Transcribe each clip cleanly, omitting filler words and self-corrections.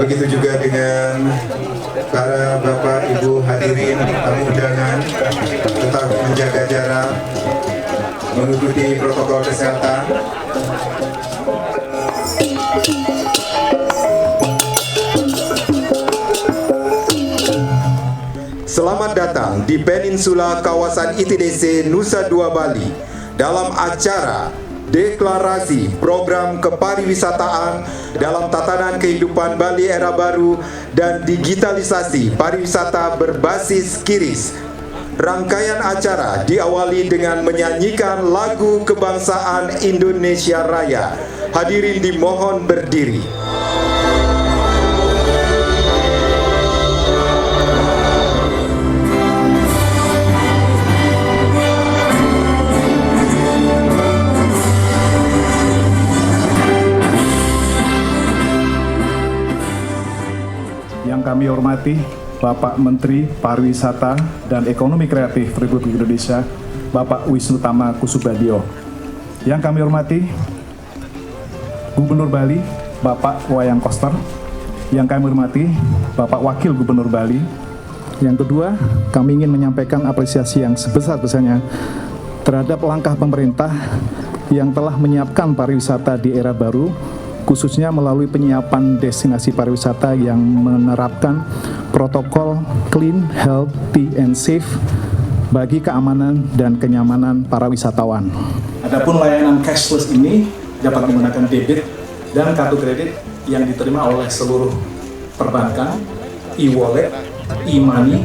Begitu juga dengan para Bapak Ibu hadirin tamu undangan, tetap menjaga jarak, mengikuti protokol kesehatan. Selamat datang di Peninsula Kawasan ITDC Nusa Dua Bali dalam acara Deklarasi Program Kepariwisataan dalam Tatanan Kehidupan Bali Era Baru dan Digitalisasi Pariwisata Berbasis QRIS. Rangkaian acara diawali dengan menyanyikan lagu kebangsaan Indonesia Raya. Hadirin dimohon berdiri. Yang kami hormati Bapak Menteri Pariwisata dan Ekonomi Kreatif Republik Indonesia, Bapak Wisnu Tama Kusubadio. Yang kami hormati Gubernur Bali, Bapak Wayan Koster. Yang kami hormati Bapak Wakil Gubernur Bali. Yang kedua, kami ingin menyampaikan apresiasi yang sebesar-besarnya terhadap langkah pemerintah yang telah menyiapkan pariwisata di era baru, khususnya melalui penyiapan destinasi pariwisata yang menerapkan protokol clean, healthy, and safe bagi keamanan dan kenyamanan para wisatawan. Adapun layanan cashless ini dapat menggunakan debit dan kartu kredit yang diterima oleh seluruh perbankan, e-wallet, e-money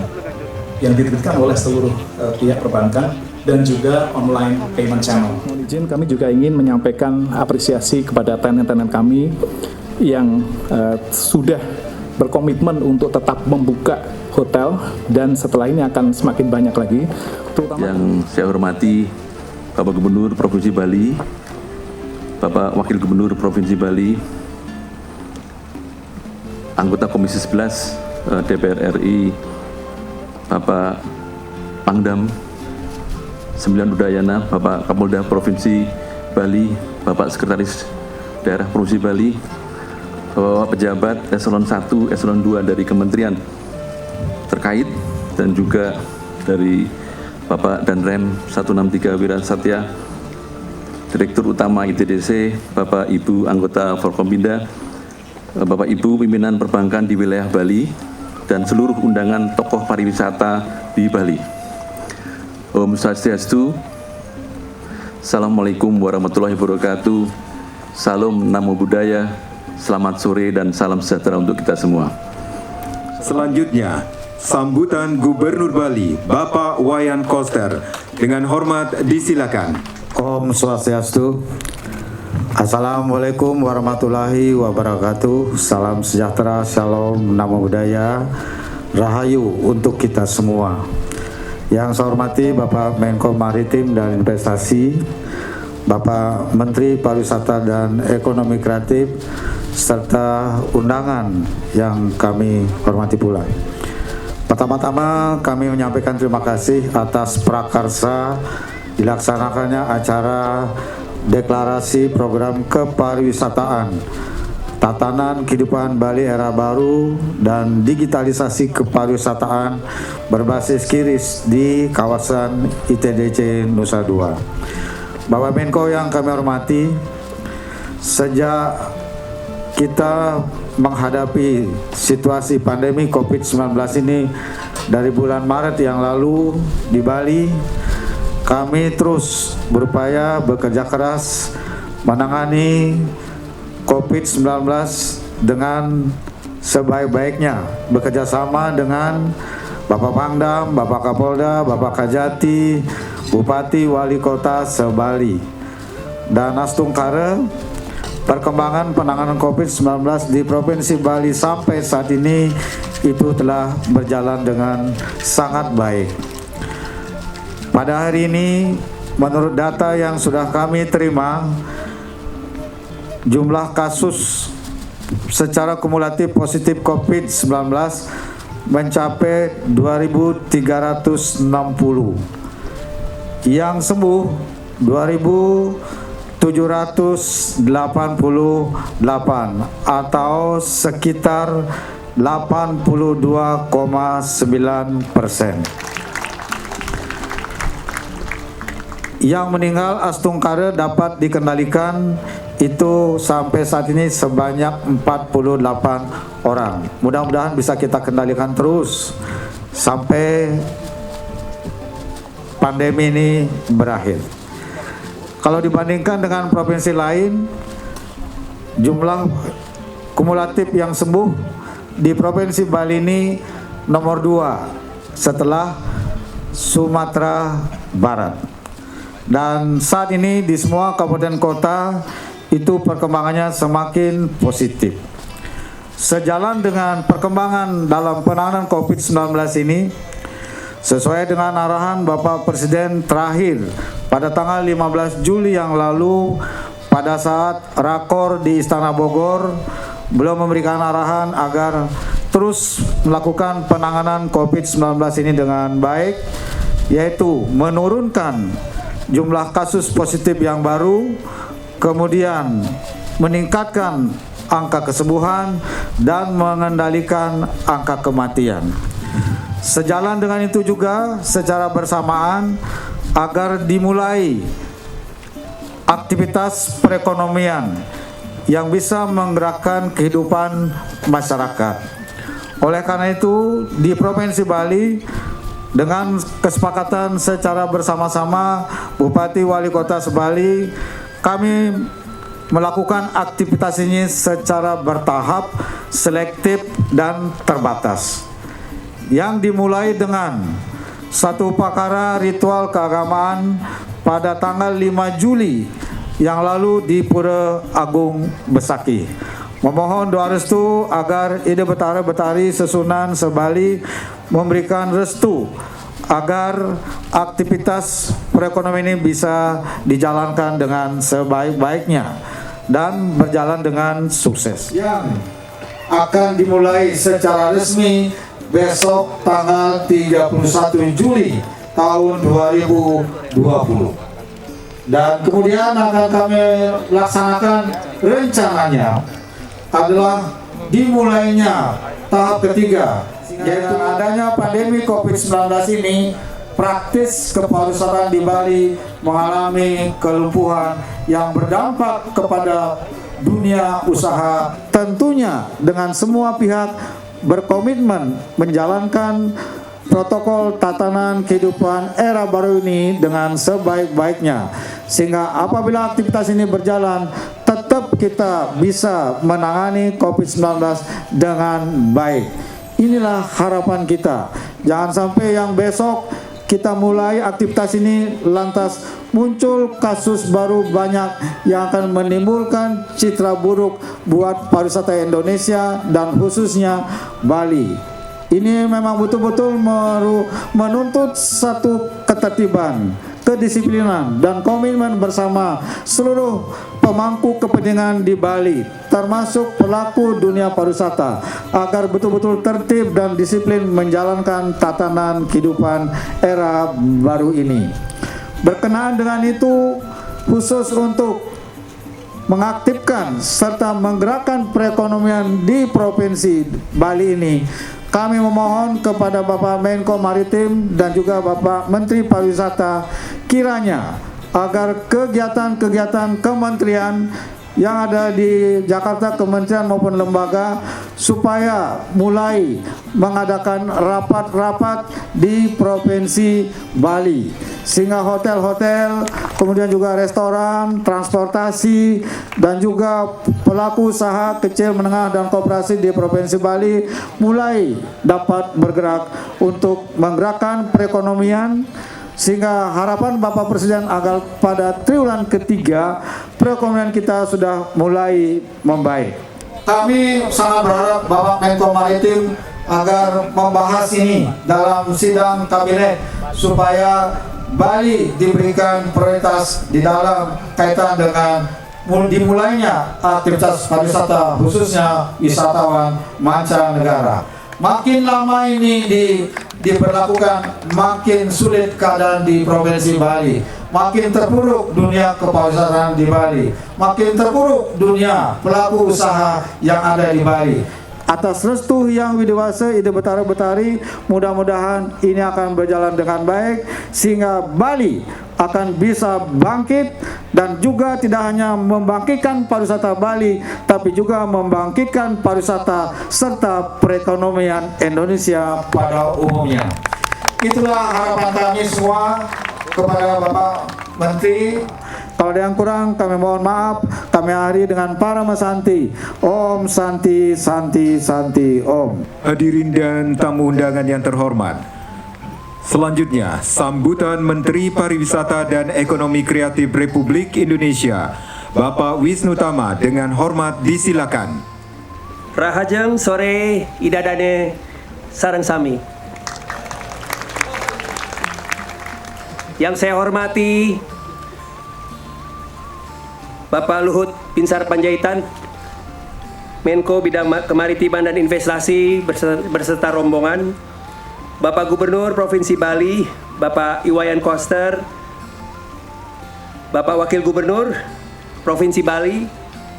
yang diterbitkan oleh seluruh pihak perbankan, dan juga online payment channel. Mohon izin, kami juga ingin menyampaikan apresiasi kepada tenan-tenan kami yang sudah berkomitmen untuk tetap membuka hotel, dan setelah ini akan semakin banyak lagi. Terutama yang saya hormati Bapak Gubernur Provinsi Bali, Bapak Wakil Gubernur Provinsi Bali, anggota Komisi 11 DPR RI, Bapak Pangdam 9 Udayana, Bapak Kapolda Provinsi Bali, Bapak Sekretaris Daerah Provinsi Bali, Bapak pejabat eselon 1, eselon 2 dari kementerian terkait, dan juga dari Bapak Danrem 163 Wirasatya, Direktur Utama ITDC, Bapak Ibu anggota Forkompinda, Bapak Ibu pimpinan perbankan di wilayah Bali, dan seluruh undangan tokoh pariwisata di Bali. Om Swastiastu, Assalamualaikum warahmatullahi wabarakatuh, Salam Namo Buddhaya, selamat sore dan salam sejahtera untuk kita semua. Selanjutnya, sambutan Gubernur Bali, Bapak Wayan Koster. Dengan hormat disilakan. Om Swastiastu. Assalamualaikum warahmatullahi wabarakatuh. Salam sejahtera, Shalom, Namo Buddhaya, Rahayu untuk kita semua. Yang saya hormati Bapak Menko Maritim dan Investasi, Bapak Menteri Pariwisata dan Ekonomi Kreatif, serta undangan yang kami hormati pula. Pertama-tama kami menyampaikan terima kasih atas prakarsa dilaksanakannya acara Deklarasi Program Kepariwisataan Tatanan Kehidupan Bali Era Baru dan Digitalisasi Kepariwisataan Berbasis QRIS di kawasan ITDC Nusa Dua. Bapak Menko yang kami hormati, sejak kita menghadapi situasi pandemi COVID-19 ini dari bulan Maret yang lalu di Bali, kami terus berupaya bekerja keras menangani COVID-19 dengan sebaik-baiknya, bekerja sama dengan Bapak Pangdam, Bapak Kapolda, Bapak Kajati, Bupati, Wali Kota se-Bali, dan Astungkare. Perkembangan penanganan COVID-19 di Provinsi Bali sampai saat ini itu telah berjalan dengan sangat baik. Pada hari ini, menurut data yang sudah kami terima, jumlah kasus secara kumulatif positif COVID-19 mencapai 2.360, yang sembuh 2.750 atau sekitar 82,9%. Yang meninggal Astungkare dapat dikendalikan itu sampai saat ini sebanyak 48 orang. Mudah-mudahan bisa kita kendalikan terus sampai pandemi ini berakhir. Kalau dibandingkan dengan provinsi lain, jumlah kumulatif yang sembuh di Provinsi Bali ini nomor 2 setelah Sumatera Barat. Dan saat ini di semua kabupaten kota itu perkembangannya semakin positif. Sejalan dengan perkembangan dalam penanganan COVID-19 ini, sesuai dengan arahan Bapak Presiden terakhir pada tanggal 15 Juli yang lalu pada saat rakor di Istana Bogor, beliau memberikan arahan agar terus melakukan penanganan COVID-19 ini dengan baik, yaitu menurunkan jumlah kasus positif yang baru, kemudian meningkatkan angka kesembuhan dan mengendalikan angka kematian. Sejalan dengan itu juga secara bersamaan agar dimulai aktivitas perekonomian yang bisa menggerakkan kehidupan masyarakat. Oleh karena itu di Provinsi Bali dengan kesepakatan secara bersama-sama Bupati Wali Kota Sebali, kami melakukan aktivitas ini secara bertahap, selektif dan terbatas. Yang dimulai dengan satu upacara ritual keagamaan pada tanggal 5 Juli yang lalu di Pura Agung Besaki. Memohon doa restu agar Ide Betara-Betari Sesunan Sebali memberikan restu agar aktivitas perekonomian ini bisa dijalankan dengan sebaik-baiknya dan berjalan dengan sukses. Yang akan dimulai secara resmi besok tanggal 31 Juli tahun 2020. Dan kemudian akan kami laksanakan rencananya adalah dimulainya tahap ketiga, yaitu adanya pandemi COVID-19 ini praktis kepariwisataan di Bali mengalami kelumpuhan yang berdampak kepada dunia usaha. Tentunya dengan semua pihak berkomitmen menjalankan protokol tatanan kehidupan era baru ini dengan sebaik-baiknya, sehingga apabila aktivitas ini berjalan tetap kita bisa menangani COVID-19 dengan baik. Inilah harapan kita. Jangan sampai yang besok kita mulai aktivitas ini lantas muncul kasus baru banyak yang akan menimbulkan citra buruk buat pariwisata Indonesia dan khususnya Bali. Ini memang betul-betul menuntut satu ketertiban, kedisiplinan dan komitmen bersama seluruh pemangku kepentingan di Bali, termasuk pelaku dunia pariwisata, agar betul-betul tertib dan disiplin menjalankan tatanan kehidupan era baru ini. Berkenaan dengan itu, khusus untuk mengaktifkan serta menggerakkan perekonomian di Provinsi Bali ini, kami memohon kepada Bapak Menko Maritim dan juga Bapak Menteri Pariwisata kiranya agar kegiatan-kegiatan kementerian yang ada di Jakarta, kementerian maupun lembaga, supaya mulai mengadakan rapat-rapat di Provinsi Bali, sehingga hotel-hotel, kemudian juga restoran, transportasi, dan juga pelaku usaha kecil, menengah, dan koperasi di Provinsi Bali mulai dapat bergerak untuk menggerakkan perekonomian, sehingga harapan Bapak Presiden agar pada triwulan ketiga perekonomian kita sudah mulai membaik. Kami sangat berharap Bapak Menko Maritim agar membahas ini dalam sidang kabinet supaya Bali diberikan prioritas di dalam kaitan dengan dimulainya aktivitas pariwisata, khususnya wisatawan mancanegara. Makin lama ini diberlakukan, makin sulit keadaan di Provinsi Bali. makin terpuruk dunia kepariwisataan di Bali, makin terpuruk dunia pelaku usaha yang ada di Bali. Atas restu Yang Widiwasa Ide Betara Betari, mudah-mudahan ini akan berjalan dengan baik sehingga Bali akan bisa bangkit dan juga tidak hanya membangkitkan pariwisata Bali tapi juga membangkitkan pariwisata serta perekonomian Indonesia pada umumnya. Itulah harapan kami semua kepada Bapak Menteri. Kalau ada yang kurang kami mohon maaf. Kami akhiri dengan Parama Santi. Om Santi Santi Santi Om. Hadirin dan tamu undangan yang terhormat, selanjutnya sambutan Menteri Pariwisata dan Ekonomi Kreatif Republik Indonesia, Bapak Wisnu Tama, dengan hormat disilakan. Rahajeng sore idadane sareng sami. Yang saya hormati Bapak Luhut Binsar Panjaitan, Menko Bidang Kemaritiman dan Investasi berserta rombongan, Bapak Gubernur Provinsi Bali, Bapak Iwayan Koster, Bapak Wakil Gubernur Provinsi Bali,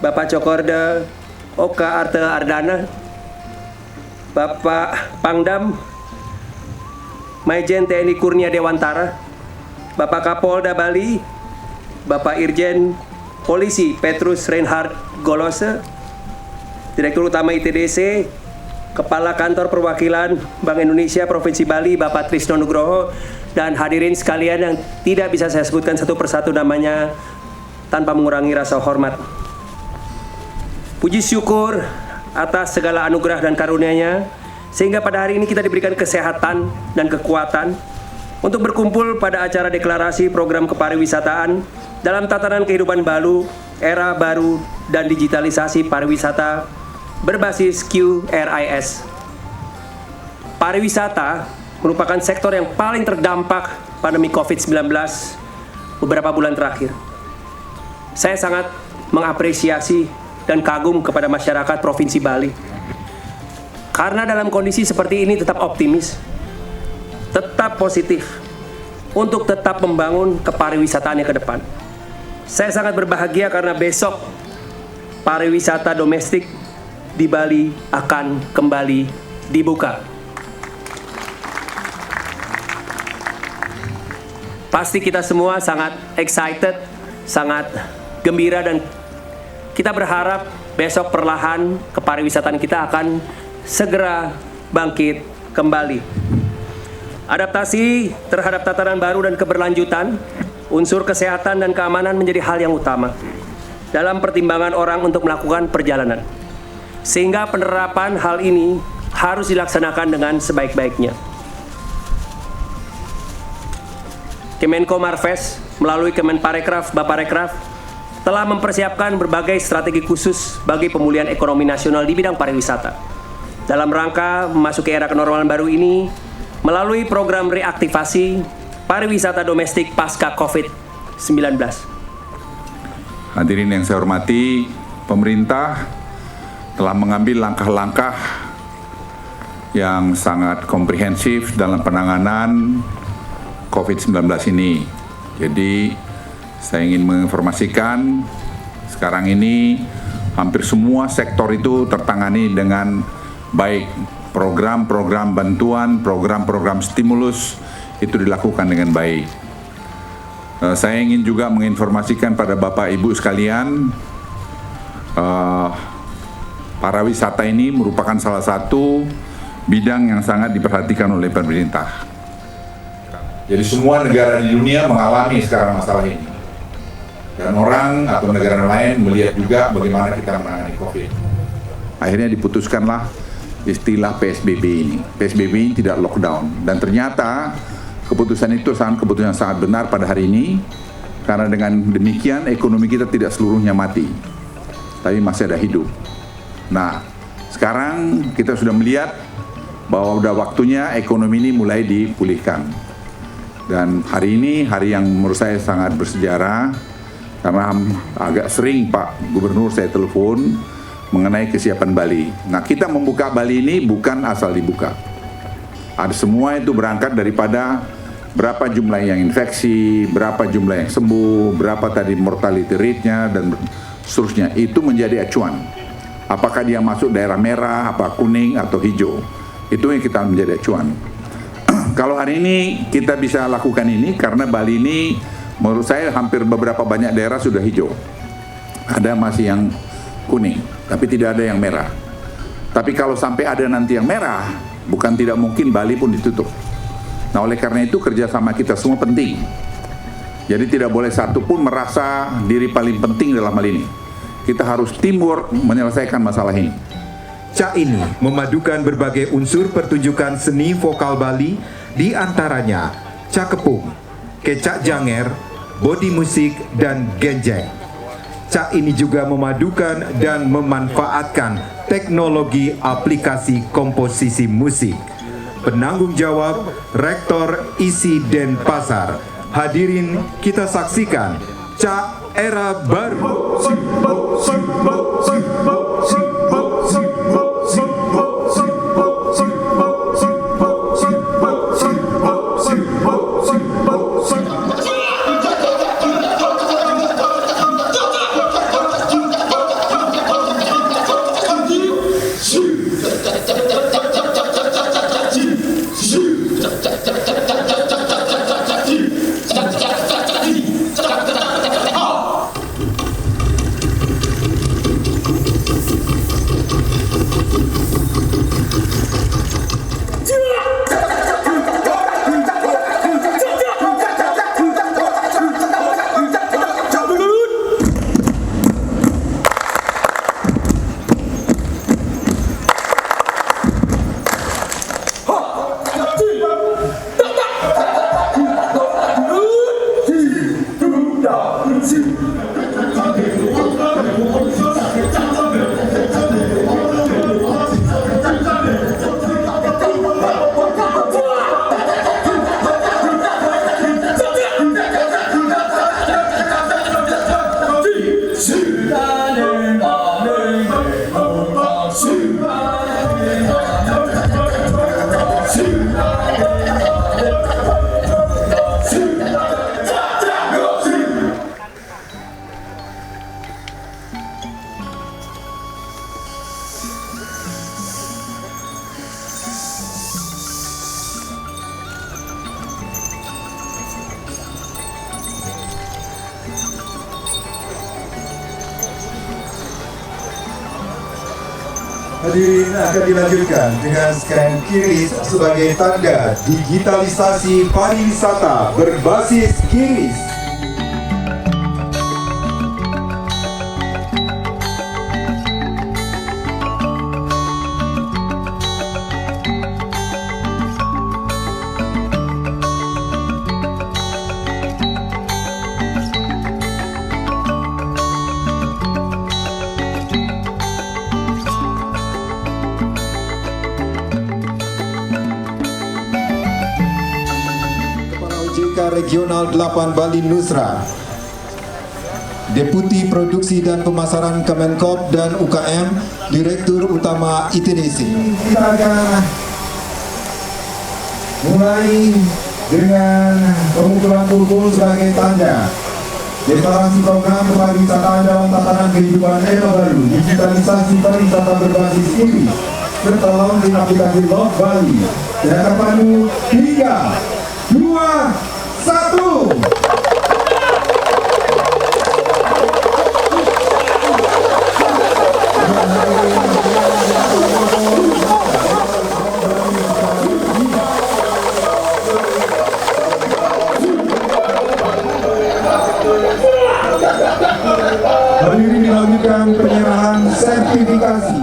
Bapak Cokorda Oka Arte Ardana, Bapak Pangdam Maijen TNI Kurnia Dewantara, Bapak Kapolda Bali, Bapak Irjen Polisi Petrus Reinhard Golose, Direktur Utama ITDC, Kepala Kantor Perwakilan Bank Indonesia Provinsi Bali, Bapak Trisno Nugroho, dan hadirin sekalian yang tidak bisa saya sebutkan satu persatu namanya tanpa mengurangi rasa hormat. Puji syukur atas segala anugerah dan karunia-Nya, sehingga pada hari ini kita diberikan kesehatan dan kekuatan untuk berkumpul pada acara deklarasi program kepariwisataan dalam tatanan kehidupan baru, era baru, dan digitalisasi pariwisata berbasis QRIS. Pariwisata merupakan sektor yang paling terdampak pandemi COVID-19 beberapa bulan terakhir. Saya sangat mengapresiasi dan kagum kepada masyarakat Provinsi Bali. Karena dalam kondisi seperti ini tetap optimis, tetap positif, untuk tetap membangun kepariwisataannya ke depan. Saya sangat berbahagia karena besok pariwisata domestik di Bali akan kembali dibuka. Pasti kita semua sangat excited, sangat gembira, dan kita berharap besok perlahan kepariwisataan kita akan segera bangkit kembali. Adaptasi terhadap tatanan baru dan keberlanjutan, unsur kesehatan dan keamanan menjadi hal yang utama dalam pertimbangan orang untuk melakukan perjalanan. Sehingga penerapan hal ini harus dilaksanakan dengan sebaik-baiknya. Kemenko Marves melalui Kemenparekraf, Baparekraf telah mempersiapkan berbagai strategi khusus bagi pemulihan ekonomi nasional di bidang pariwisata. Dalam rangka memasuki era kenormalan baru ini, melalui program reaktivasi pariwisata domestik pasca COVID-19. Hadirin yang saya hormati, pemerintah telah mengambil langkah-langkah yang sangat komprehensif dalam penanganan COVID-19 ini. Jadi, saya ingin menginformasikan sekarang ini hampir semua sektor itu tertangani dengan baik. Program-program bantuan, program-program stimulus itu dilakukan dengan baik. Saya ingin juga menginformasikan pada Bapak Ibu sekalian, pariwisata ini merupakan salah satu bidang yang sangat diperhatikan oleh pemerintah. Jadi semua negara di dunia mengalami sekarang masalah ini. Dan orang atau negara lain melihat juga bagaimana kita menangani COVID. Akhirnya diputuskanlah istilah PSBB ini. PSBB ini tidak lockdown. Dan ternyata keputusan itu keputusan sangat benar pada hari ini. Karena dengan demikian ekonomi kita tidak seluruhnya mati, tapi masih ada hidup. Nah, sekarang kita sudah melihat bahwa sudah waktunya ekonomi ini mulai dipulihkan. Dan hari ini hari yang menurut saya sangat bersejarah, karena agak sering Pak Gubernur saya telepon mengenai kesiapan Bali. Nah, kita membuka Bali ini bukan asal dibuka. Ada semua itu berangkat daripada berapa jumlah yang infeksi, berapa jumlah yang sembuh, berapa tadi mortality rate-nya, dan seterusnya. Itu menjadi acuan. Apakah dia masuk daerah merah, apa kuning, atau hijau. Itu yang kita menjadi acuan. Kalau hari ini kita bisa lakukan ini, karena Bali ini menurut saya hampir beberapa banyak daerah sudah hijau. Ada masih yang kuning, tapi tidak ada yang merah. Tapi kalau sampai ada nanti yang merah, bukan tidak mungkin Bali pun ditutup. Nah, oleh karena itu kerjasama kita semua penting. Jadi tidak boleh satu pun merasa diri paling penting dalam hal ini. Kita harus teamwork menyelesaikan masalah ini. Cak ini memadukan berbagai unsur pertunjukan seni vokal Bali, di antaranya cakepung, kecak janger, bodi musik, dan genjeng. Cak ini juga memadukan dan memanfaatkan teknologi aplikasi komposisi musik. Penanggung jawab Rektor ISI Denpasar. Hadirin, kita saksikan Cak Era Baru. Hadirin, akan dilanjutkan dengan scan QRIS sebagai tanda digitalisasi pariwisata berbasis QRIS. Regional 8 Bali Nusra, Deputi Produksi dan Pemasaran Kemenkop dan UKM, Direktur Utama ITDC. Kita akan mulai dengan pemukulan pukul sebagai tanda deklarasi program pariwisataan dalam tatanan kehidupan era baru, digitalisasi pariwisata berbasis ini, serta launching aplikasi Love Bali. Dan padu 3, 2, 1. Hadirin, dilanjutkan penyerahan sertifikasi.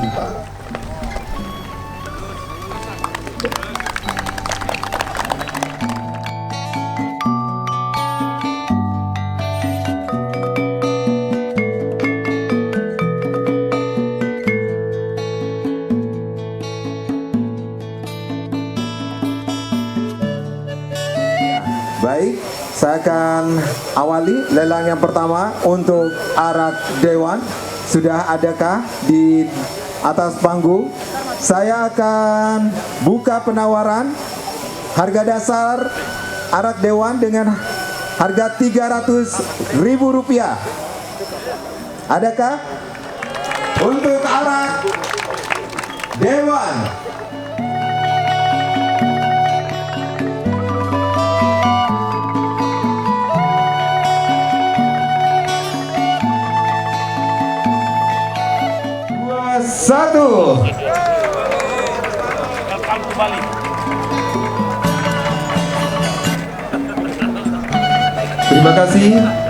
Baik, saya akan awali lelang yang pertama untuk arak dewan. Sudah adakah di atas panggung? Saya akan buka penawaran. Harga dasar arak dewan dengan harga Rp300.000. Adakah? Untuk arak dewan. Satu. Terima kasih.